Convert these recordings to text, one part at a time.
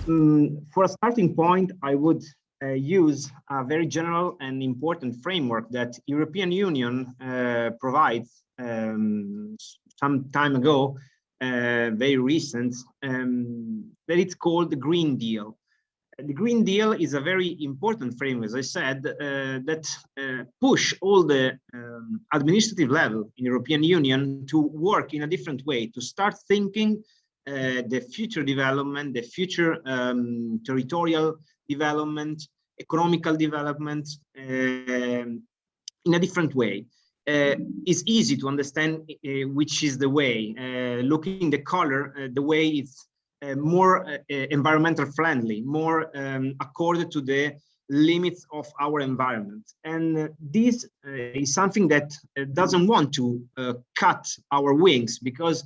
For a starting point, I would use a very general and important framework that European Union provides some time ago, very recent, that it's called the Green Deal. The Green Deal is a very important framework, as I said, that push all the administrative level in European Union to work in a different way, to start thinking the future development, the future territorial development, economical development in a different way. It's easy to understand which is the way. Looking the color, the way it's more environmental friendly, more accorded to the limits of our environment. And this is something that doesn't want to cut our wings, because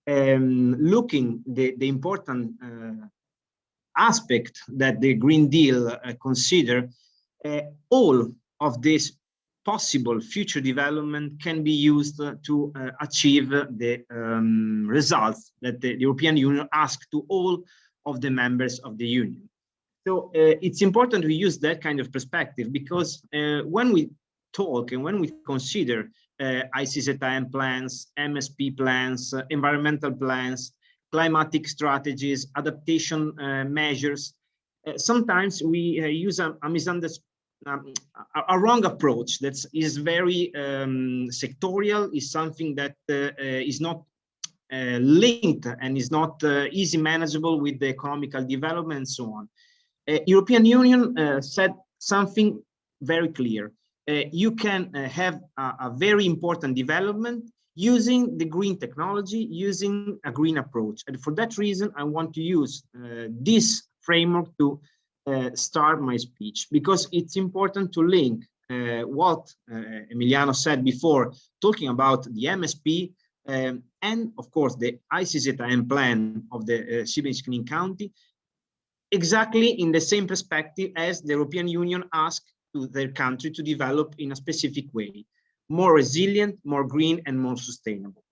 looking the important aspect that the Green Deal consider, all of this possible future development can be used to achieve the results that the European Union asks to all of the members of the Union. So it's important to use that kind of perspective, because when we talk and when we consider ICZM plans, MSP plans, environmental plans, climatic strategies, adaptation measures, sometimes we use a wrong approach that is very sectorial, is something that is not linked and is not easy manageable with the economical development and so on. European Union said something very clear. You can have a very important development using the green technology, using a green approach. And for that reason, I want to use this framework to start my speech, because it's important to link what Emiliano said before, talking about the MSP and of course the ICZM plan of the Siberian County, exactly in the same perspective as the European Union asked to their country to develop in a specific way, more resilient, more green, and more sustainable.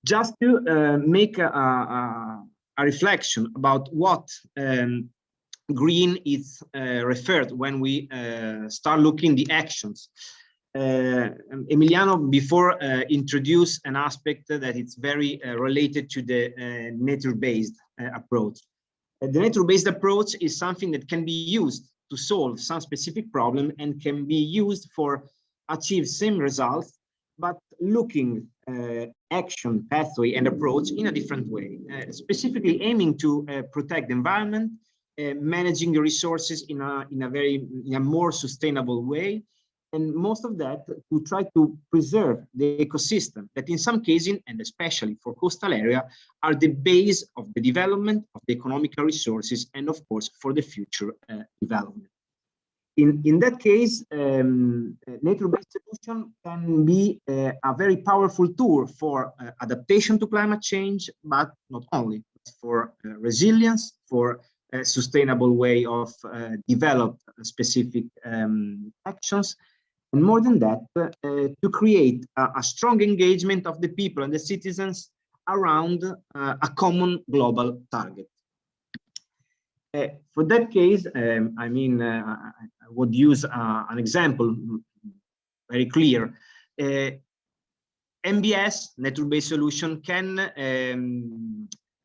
Just to make a reflection about what green is referred when we start looking the actions. Emiliano before introduced an aspect that it's very related to the nature-based approach. The nature-based approach is something that can be used to solve some specific problem and can be used for achieve same results, but looking action, pathway, and approach in a different way, specifically aiming to protect the environment, managing the resources in a more sustainable way, and most of that to try to preserve the ecosystem that in some cases, and especially for coastal area, are the base of the development of the economical resources and of course for the future development. In that case, nature-based solution can be a very powerful tool for adaptation to climate change, but not only, for resilience, for a sustainable way of develop specific actions, and more than that, to create a strong engagement of the people and the citizens around a common global target. For that case, I mean, I would use an example very clear. NBS, nature-based solution, can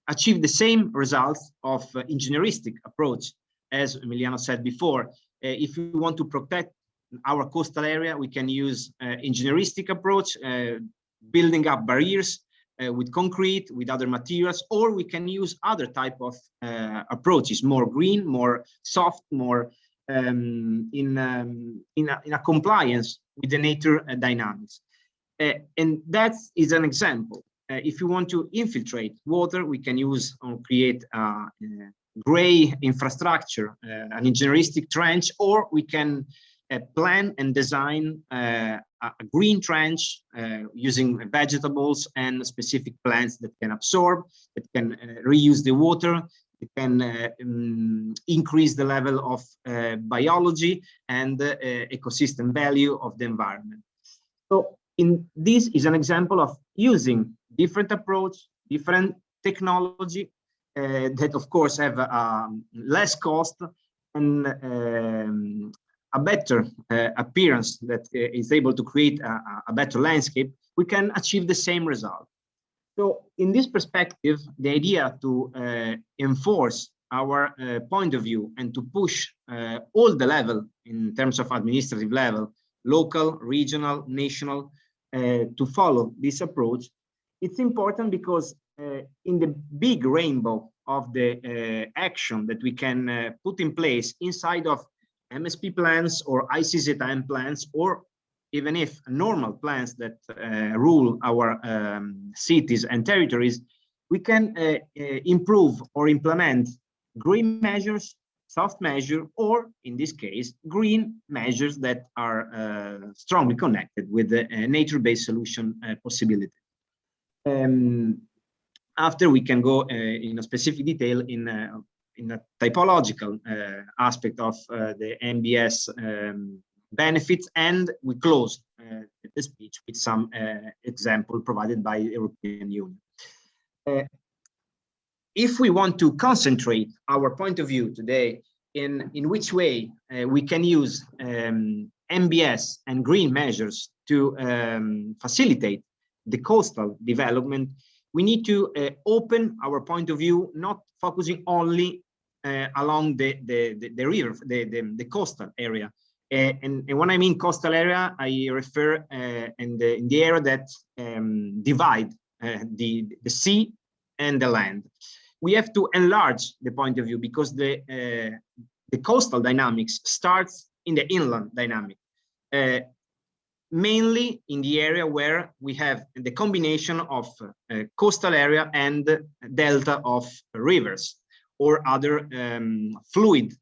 achieve the same results of engineeristic approach, as Emiliano said before. If we want to protect our coastal area, we can use engineeristic approach, building up barriers with concrete, with other materials, or we can use other type of approaches, more green, more soft, more in a compliance with the nature dynamics. And that is an example. If you want to infiltrate water, we can use or create a gray infrastructure, an engineeristic trench, or we can plan and design a green trench using vegetables and specific plants that can absorb, that can reuse the water, it can increase the level of biology and ecosystem value of the environment. So this is an example of using different approach, different technology, that of course have less cost and a better appearance that is able to create a better landscape, we can achieve the same result. So in this perspective, the idea to enforce our point of view and to push all the level in terms of administrative level, local, regional, national, to follow this approach, it's important because in the big rainbow of the action that we can put in place inside of MSP plans or ICZM plans, or even if normal plans that rule our cities and territories, we can improve or implement green measures, soft measures, or in this case, green measures that are strongly connected with the nature-based solution possibility. After we can go in a specific detail in a typological aspect of the MBS benefits, and we close the speech with some example provided by the European Union. If we want to concentrate our point of view today in which way we can use MBS and green measures to facilitate the coastal development, we need to open our point of view, not focusing only along the river, the coastal area. And when I mean coastal area, I refer in the area that divide the sea and the land. We have to enlarge the point of view because the coastal dynamics starts in the inland dynamic, mainly in the area where we have the combination of coastal area and delta of rivers or other fluid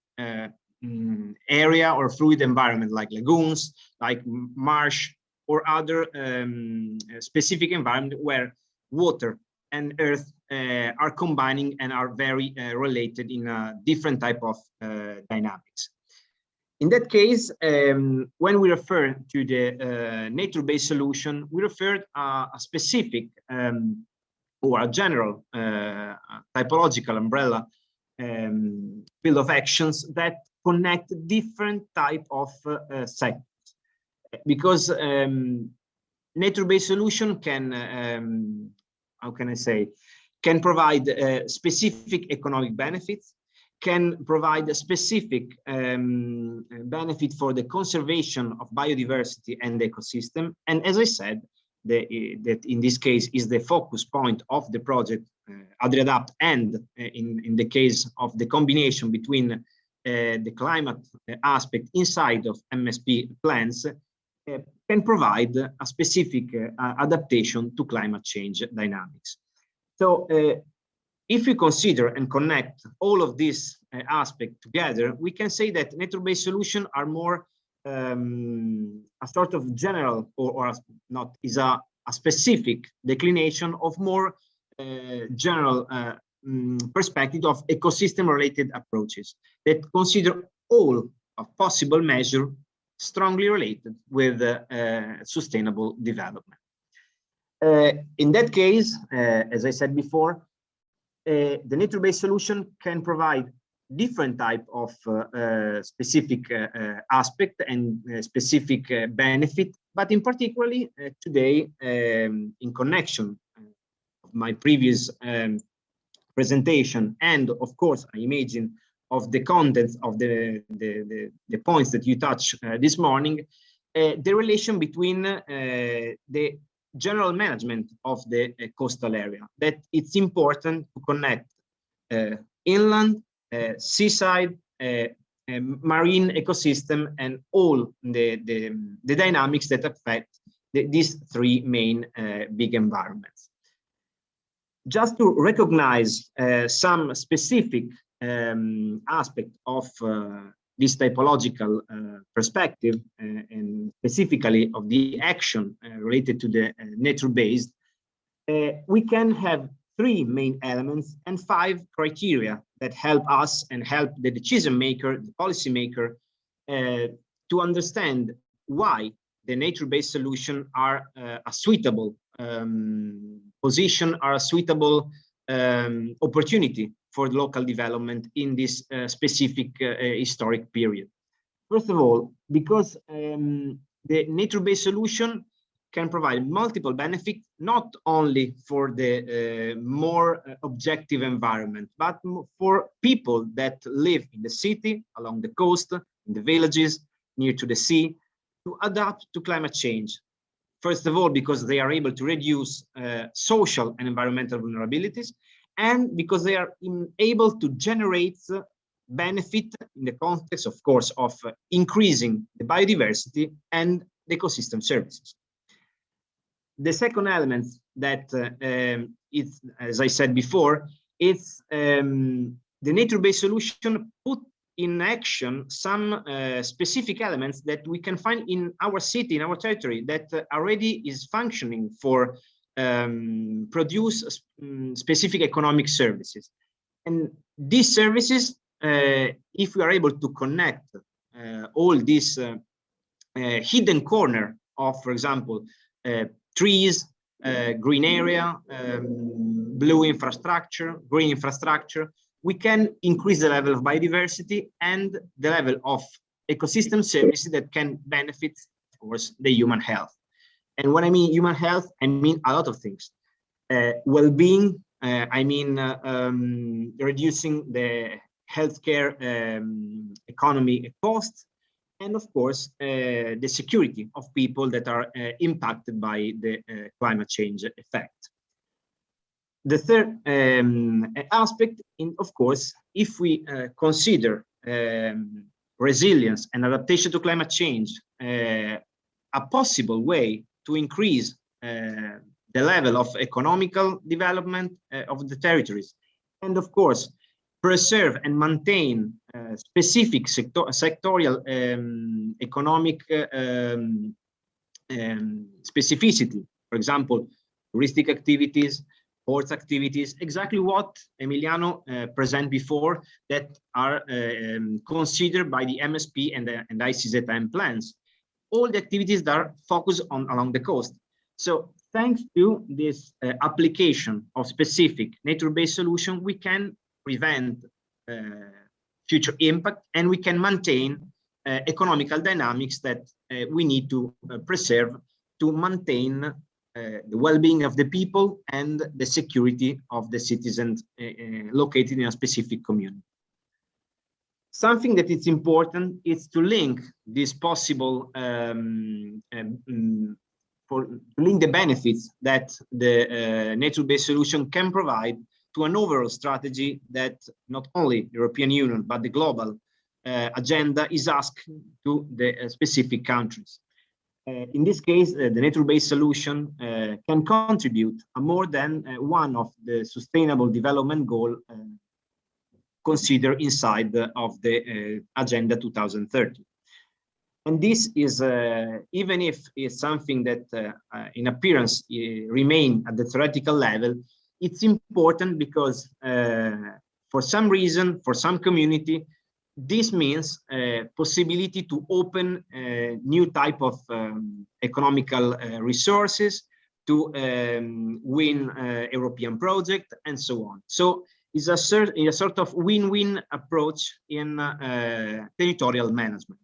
area or fluid environment like lagoons, like marsh, or other specific environment where water and earth are combining and are very related in a different type of dynamics. In that case, when we refer to the nature-based solution, we refer a specific or a general typological umbrella field of actions that connect different type of sectors. Because nature-based solution can, how can I say, can provide specific economic benefits, can provide a specific benefit for the conservation of biodiversity and ecosystem. And as I said, that in this case is the focus point of the project AdriAdapt, and in the case of the combination between the climate aspect inside of MSP plans, can provide a specific adaptation to climate change dynamics. So if we consider and connect all of these aspects together, we can say that nature-based solutions are more a sort of general, or not, is a specific declination of more general perspective of ecosystem-related approaches that consider all of possible measures strongly related with sustainable development. In that case, as I said before, the nature-based solution can provide different type of specific aspect and specific benefit, but in particularly today, in connection of my previous presentation, and of course, I imagine of the contents of the points that you touched this morning, the relation between the general management of the coastal area, that it's important to connect inland, seaside, marine ecosystem, and all the dynamics that affect these three main big environments. Just to recognize some specific aspect of this typological perspective, and specifically of the action related to the nature-based, we can have three main elements and 5 criteria that help us and help the decision maker, the policy maker, to understand why the nature-based solution are a suitable position, are a suitable opportunity for local development in this specific historic period. First of all, because the nature-based solution can provide multiple benefits, not only for the more objective environment, but for people that live in the city, along the coast, in the villages, near to the sea, to adapt to climate change. First of all, because they are able to reduce social and environmental vulnerabilities, and because they are able to generate benefit in the context, of course, of increasing the biodiversity and the ecosystem services. The second element that is, as I said before, it's the nature-based solution put in action some specific elements that we can find in our city, in our territory, that already is functioning for produce specific economic services. And these services, if we are able to connect all these hidden corner of, for example, trees, green area, blue infrastructure, green infrastructure, we can increase the level of biodiversity and the level of ecosystem services that can benefit, of course, the human health. And when I mean human health, I mean a lot of things. Well-being, I mean reducing the healthcare economy costs, and of course, the security of people that are impacted by the climate change effect. The third aspect, of course, if we consider resilience and adaptation to climate change a possible way to increase the level of economical development of the territories, and of course, preserve and maintain specific sectorial economic specificity, for example, touristic activities, ports activities, exactly what Emiliano presented before, that are considered by the MSP and ICZM plans. All the activities that are focused on along the coast. So thanks to this application of specific nature-based solution, we can prevent future impact, and we can maintain economical dynamics that we need to preserve to maintain the well-being of the people and the security of the citizens located in a specific community. Something that is important is to link this possible, link the benefits that the nature-based solution can provide to an overall strategy that not only European Union, but the global agenda is asked to the specific countries. In this case, the nature-based solution can contribute a more than one of the sustainable development goals considered inside of the Agenda 2030. And this is, even if it's something that in appearance remain at the theoretical level, it's important because for some reason, for some community, this means possibility to open new type of economical resources, to win European project, and so on. So it's a sort of win-win approach in territorial management.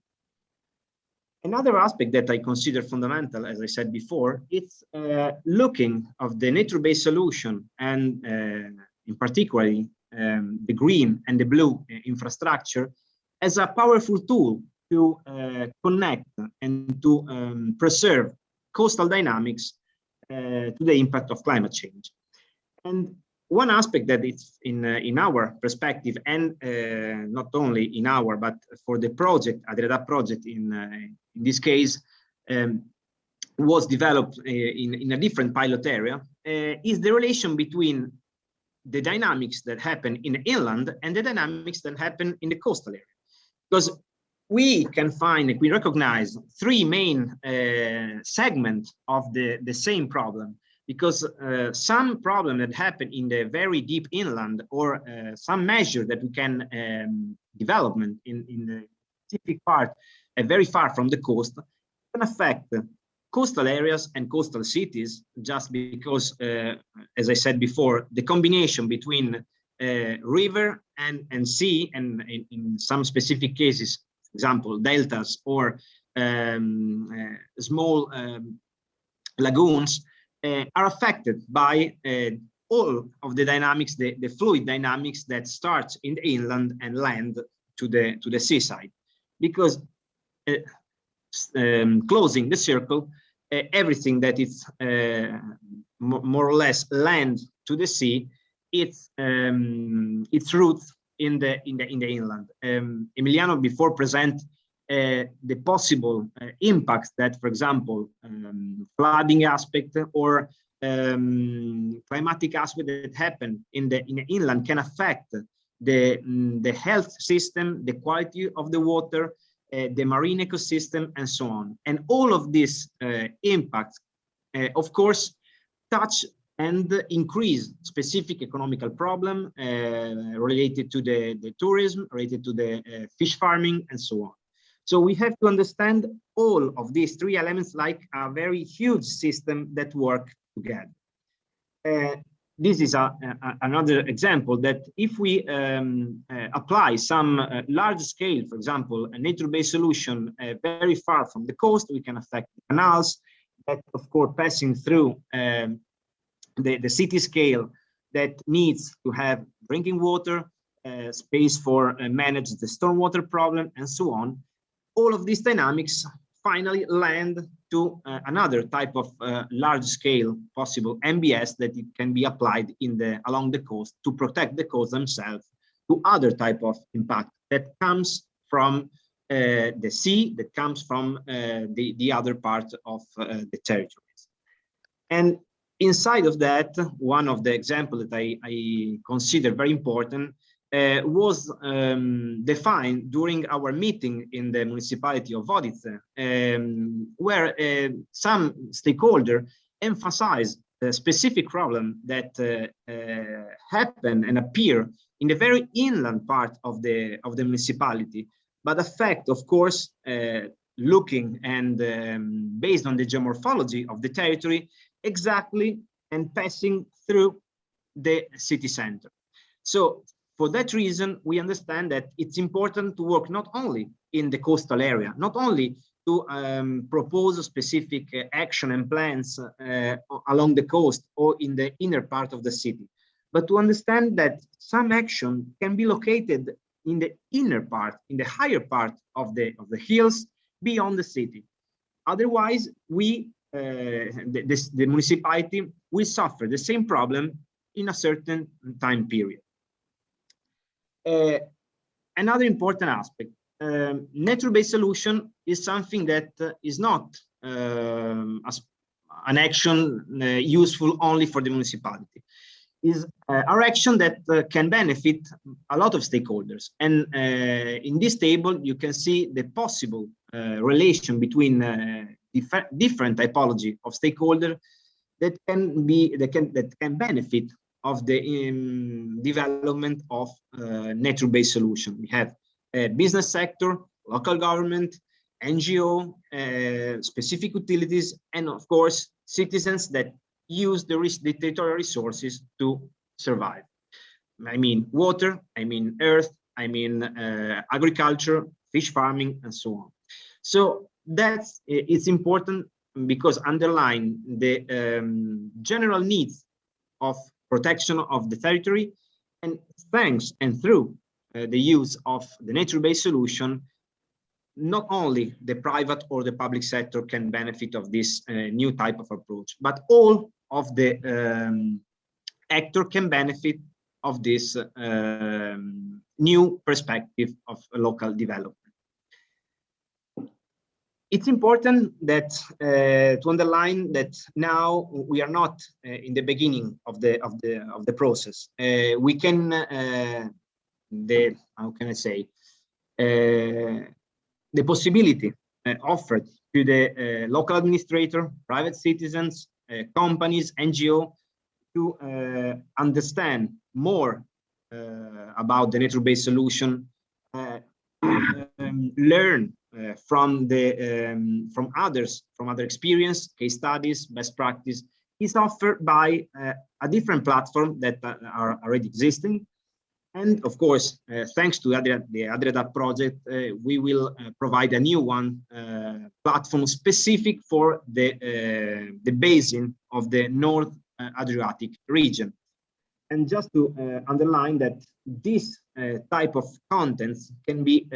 Another aspect that I consider fundamental, as I said before, it's looking of the nature-based solution, and in particular the green and the blue infrastructure, as a powerful tool to connect and to preserve coastal dynamics to the impact of climate change. And one aspect that it's in our perspective, and not only in our, but for the project, ADREDA project in this case, was developed in a different pilot area, is the relation between the dynamics that happen in the inland and the dynamics that happen in the coastal area. Because we can find, we recognize three main segments of the same problem, because some problem that happen in the very deep inland, or some measure that we can development in the specific part very far from the coast, can affect coastal areas and coastal cities, just because, as I said before, the combination between river and sea, and in some specific cases, for example, deltas or small lagoons, are affected by all of the dynamics, the fluid dynamics that starts in the inland and land to the seaside. Because closing the circle, everything that is more or less land to the sea, its roots in the inland. Emiliano before present the possible impacts that, for example, flooding aspect or climatic aspect that happen in the inland can affect the health system, the quality of the water, the marine ecosystem, and so on. And all of these impacts, of course, touch and increase specific economical problem related to the tourism, related to the fish farming, and so on. So we have to understand all of these three elements like a very huge system that work together. This is another example that if we apply some large scale, for example, a nature-based solution very far from the coast, we can affect the canals that, of course, passing through the city scale that needs to have drinking water, space for manage the stormwater problem, and so on. All of these dynamics finally land to another type of large scale possible MBS that it can be applied along the coast to protect the coast themselves to other type of impact that comes from the sea, that comes from the other part of the territories. And inside of that, one of the examples that I consider very important was defined during our meeting in the municipality of Vodice, where some stakeholder emphasized the specific problem that happen and appear in the very inland part of the municipality, but affect, of course, looking and based on the geomorphology of the territory, exactly, and passing through the city center. So for that reason, we understand that it's important to work not only in the coastal area, not only to propose specific action and plans along the coast or in the inner part of the city, but to understand that some action can be located in the inner part, in the higher part of the hills beyond the city. Otherwise, the municipality will suffer the same problem in a certain time period. Another important aspect, nature-based solution is something that is not an action useful only for the municipality. Is our action that can benefit a lot of stakeholders. And in this table, you can see the possible relation between different typology of stakeholder that can benefit of the development of nature-based solution. We have business sector, local government, NGO, specific utilities, and of course, citizens that use the territorial resources to survive. I mean water, I mean earth, I mean agriculture, fish farming, and so on. So it's important because underline the general needs of protection of the territory, and thanks and through the use of the nature-based solution, not only the private or the public sector can benefit of this new type of approach, but all of the actor can benefit of this new perspective of local development. It's important that to underline that now we are not in the beginning of the process. We can how can I say the possibility offered to the local administrator, private citizens, companies, NGO to understand more about the nature-based solution, learn from other experience, case studies, best practice is offered by a different platform that are already existing. And of course, thanks to the ADREDA project, we will provide a new one platform specific for the basin of the North Adriatic region. And just to underline that this type of contents can be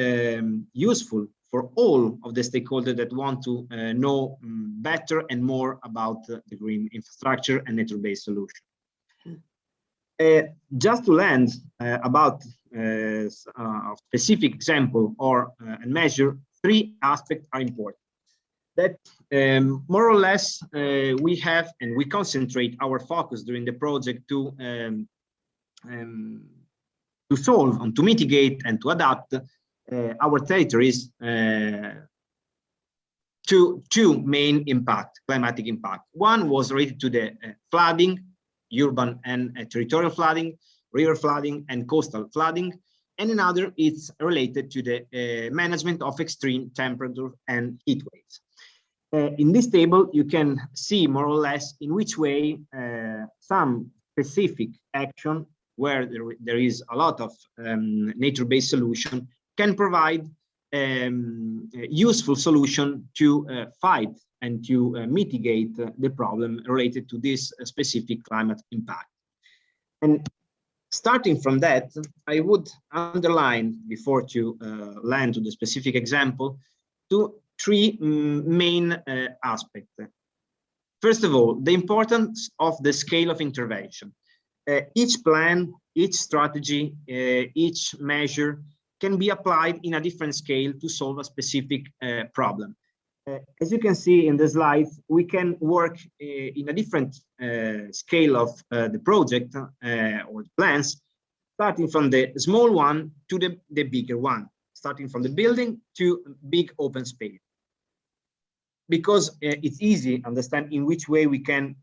useful for all of the stakeholders that want to know better and more about the green infrastructure and nature-based solution. Just to land about a specific example or a measure, three aspects are important. That more or less we have, and we concentrate our focus during the project to solve and to mitigate and to adapt our territories to two main climatic impact. One was related to the flooding, urban and territorial flooding, river flooding, and coastal flooding, and another is related to the management of extreme temperature and heat waves. In this table, you can see more or less in which way some specific action where there is a lot of nature-based solution can provide useful solution to fight and to mitigate the problem related to this specific climate impact. And starting from that, I would underline, before to land to the specific example, three main aspects. First of all, the importance of the scale of intervention. Each plan, each strategy, each measure can be applied in a different scale to solve a specific problem. As you can see in the slides, we can work in a different scale of the project or the plans, starting from the small one to the bigger one, starting from the building to big open space. Because it's easy to understand in which way we can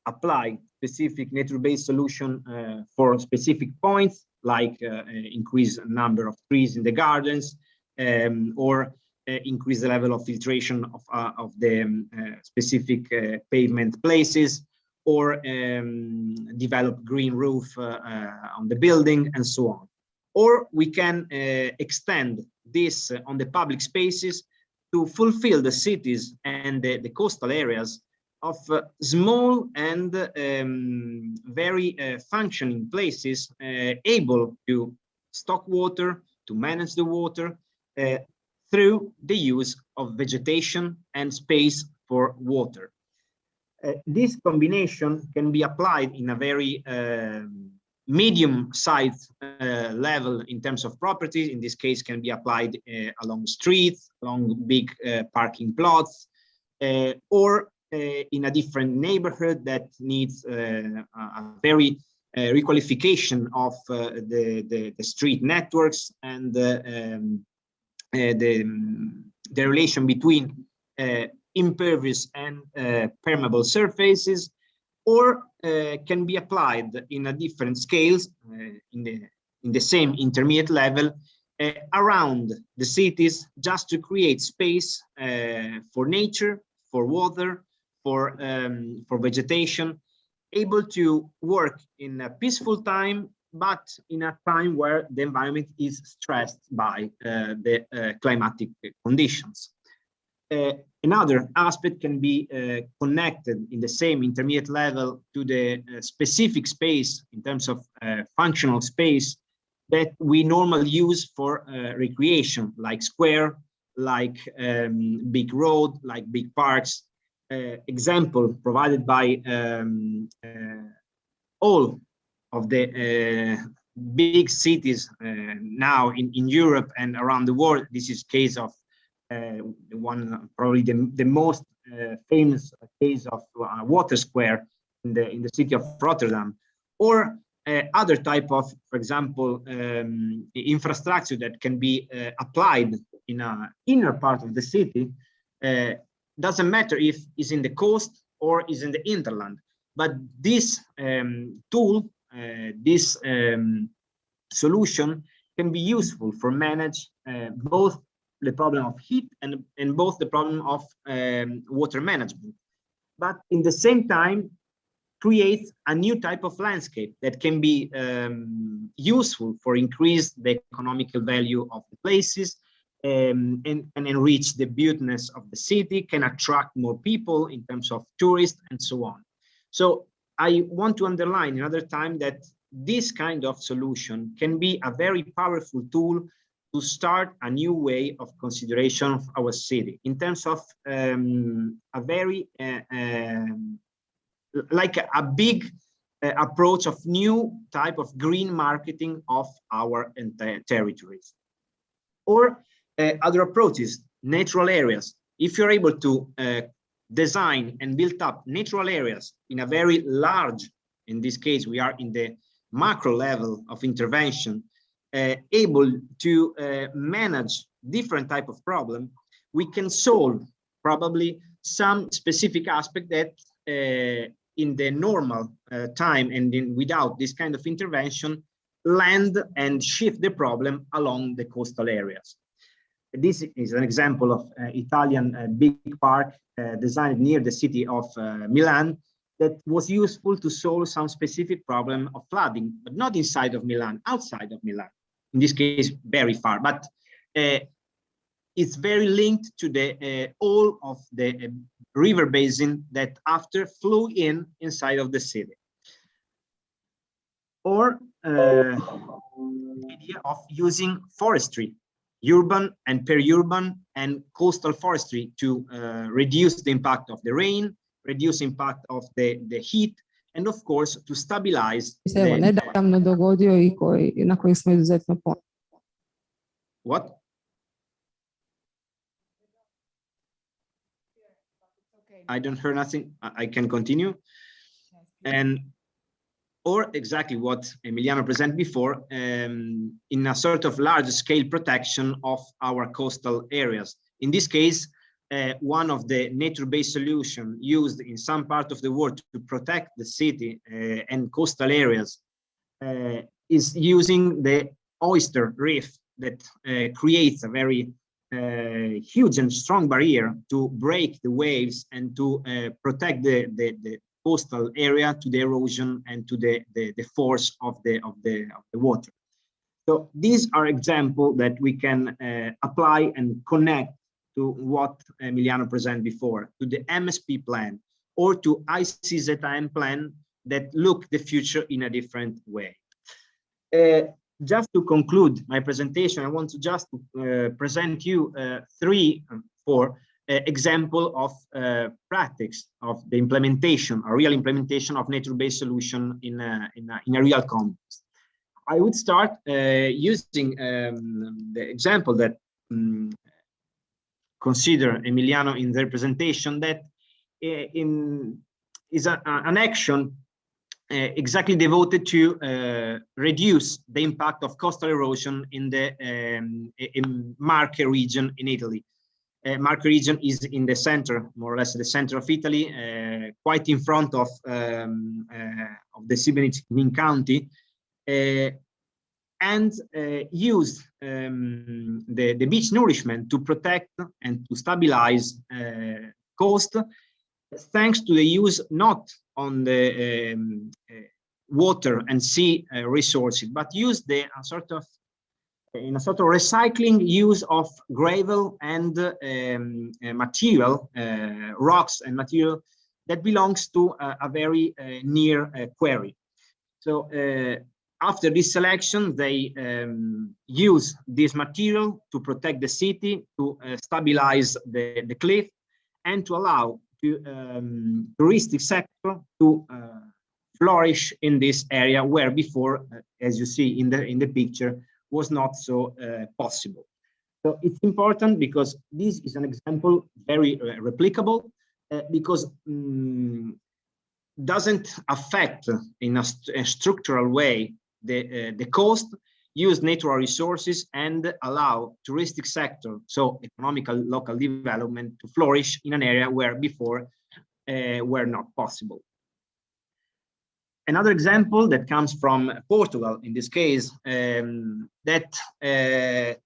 apply specific nature-based solution for specific points, like increase number of trees in the gardens, or increase the level of filtration of the specific pavement places, or develop green roof on the building, and so on. Or we can extend this on the public spaces to fulfill the cities and the coastal areas of small and very functioning places able to stock water, to manage the water through the use of vegetation and space for water. This combination can be applied in a very medium-sized level in terms of properties. In this case, can be applied along streets, along big parking plots, or in a different neighborhood that needs a very requalification of the street networks and the relation between impervious and permeable surfaces, or can be applied in a different scales in the same intermediate level around the cities, just to create space for nature, for water, for vegetation, able to work in a peaceful time, but in a time where the environment is stressed by the climatic conditions. Another aspect can be connected in the same intermediate level to the specific space in terms of functional space that we normally use for recreation, like square, like big road, like big parks. Example provided by all of the big cities now in Europe and around the world. This is case of one, probably the most famous case of water square in the city of Rotterdam, or other type of, for example, infrastructure that can be applied in an inner part of the city. Doesn't matter if it's in the coast or is in the hinterland, but this tool, this solution can be useful for manage both the problem of heat and both the problem of water management. But in the same time, create a new type of landscape that can be useful for increase the economical value of the places, and enrich the beautiness of the city, can attract more people in terms of tourists and so on. So I want to underline another time that this kind of solution can be a very powerful tool to start a new way of consideration of our city in terms of a very like a big approach of new type of green marketing of our entire territories. Or other approaches, natural areas. If you're able to design and build up natural areas in a very large, in this case, we are in the macro level of intervention, able to manage different type of problem, we can solve probably some specific aspect that in the normal time and without this kind of intervention, land and shift the problem along the coastal areas. This is an example of Italian big park designed near the city of Milan that was useful to solve some specific problem of flooding, but not inside of Milan, outside of Milan. In this case, very far, but it's very linked to the all of the river basin that after flew inside of the city. Or the idea of using forestry, urban and peri-urban and coastal forestry to reduce the impact of the rain, reduce impact of the heat, and of course to stabilize nedávno dogodio i na koji smo izuzetno ponosni. What? I don't hear nothing. I can continue. And or exactly what Emiliano presented before, in a sort of large scale protection of our coastal areas. In this case, one of the nature-based solutions used in some part of the world to protect the city and coastal areas is using the oyster reef that creates a very huge and strong barrier to break the waves and to protect the coastal area to the erosion and to the force of the water. So these are examples that we can apply and connect to what Emiliano presented before, to the MSP plan or to ICZM plan that look the future in a different way. Just to conclude my presentation, I want to just present you four example of practice of the implementation, a real implementation of nature-based solution in a real context. I would start using the example that consider Emiliano in their presentation, that is an action exactly devoted to reduce the impact of coastal erosion in the Marche region in Italy. Marche region is in the center, more or less the center of Italy, quite in front of the Siboney County, and used the beach nourishment to protect and to stabilize coast, thanks to the use not on the water and sea resources, but use in a sort of recycling use of gravel and material, rocks and material that belongs to a very near quarry. So after this selection, they use this material to protect the city, to stabilize the cliff, and to allow the touristic sector to flourish in this area where before, as you see in the picture, was not so possible. So it's important because this is an example very replicable because doesn't affect in a structural way the coast, use natural resources and allow touristic sector, so economical local development, to flourish in an area where before were not possible. Another example that comes from Portugal, in this case, that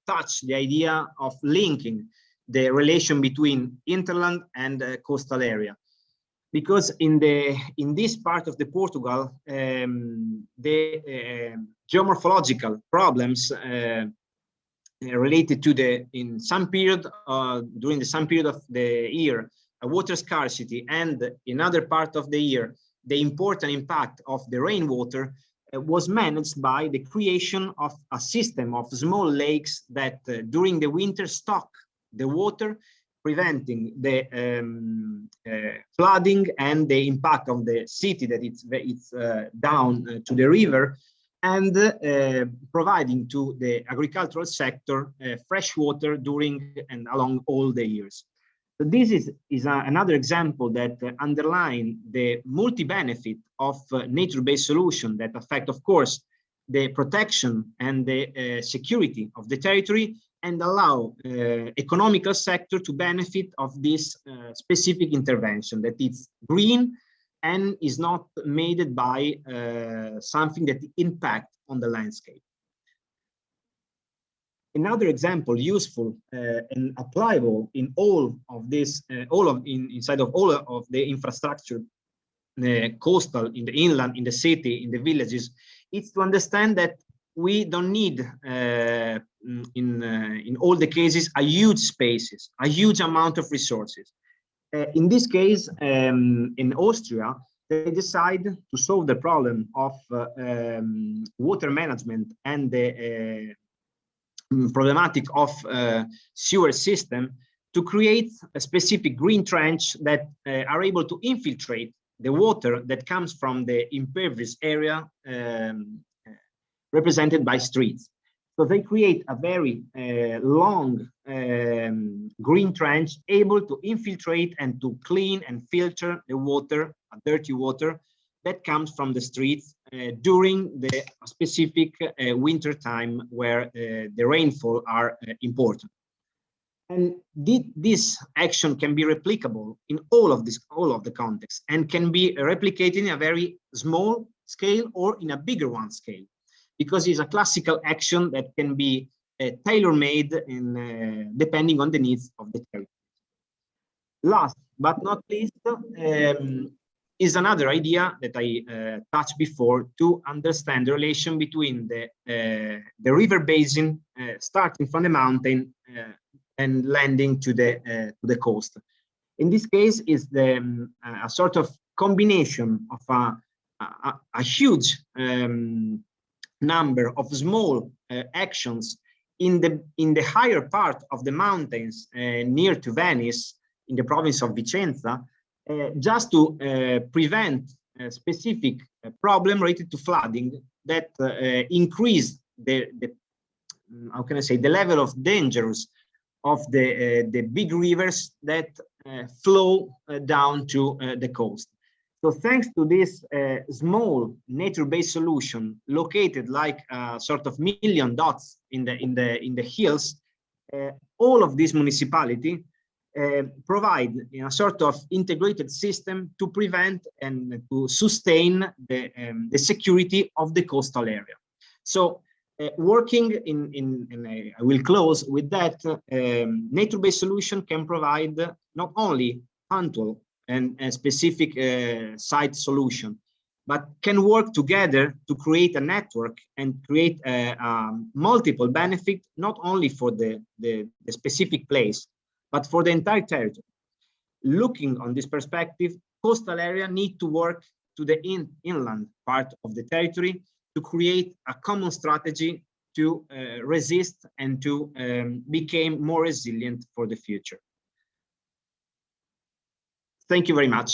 touch the idea of linking the relation between hinterland and coastal area. because in this part of the Portugal, the geomorphological problems related to in some period during some period of the year, a water scarcity, and in other part of the year, the important impact of the rainwater was managed by the creation of a system of small lakes that during the winter stock the water, preventing the flooding and the impact of the city that it's down to the river, and providing to the agricultural sector fresh water during and along all the years. So this is another example that underline the multi-benefit of nature-based solution that affect, of course, the protection and the security of the territory, and allow economical sector to benefit of this specific intervention that is green and is not made by something that impact on the landscape. Another example, useful and applicable in all of this, inside of all of the infrastructure, the coastal, in the inland, in the city, in the villages, it's to understand that we don't need, in all the cases, a huge spaces, a huge amount of resources. In this case, in Austria, they decide to solve the problem of water management and the problematic of sewer system to create a specific green trench that are able to infiltrate the water that comes from the impervious area represented by streets. So they create a very long green trench able to infiltrate and to clean and filter the water, dirty water that comes from the streets during the specific winter time where the rainfall are important. And this action can be replicable in all of the contexts, and can be replicated in a very small scale or in a bigger one scale, because it's a classical action that can be tailor-made in depending on the needs of the territory. Last but not least, is another idea that I touched before, to understand the relation between the river basin starting from the mountain and landing to the coast. In this case, is a sort of combination of a huge number of small actions in the higher part of the mountains near to Venice, in the province of Vicenza, just to prevent a specific problem related to flooding that increase the how can I say, the level of dangers of the big rivers that flow down to the coast. So thanks to this small nature-based solution located like a sort of million dots in the hills, all of this municipality provide a sort of integrated system to prevent and to sustain the security of the coastal area. So working I will close with that, nature-based solution can provide not only punctual and a specific site solution, but can work together to create a network and create multiple benefit, not only for the specific place, but for the entire territory. Looking on this perspective, coastal area need to work to the inland part of the territory to create a common strategy to resist and to become more resilient for the future. Thank you very much.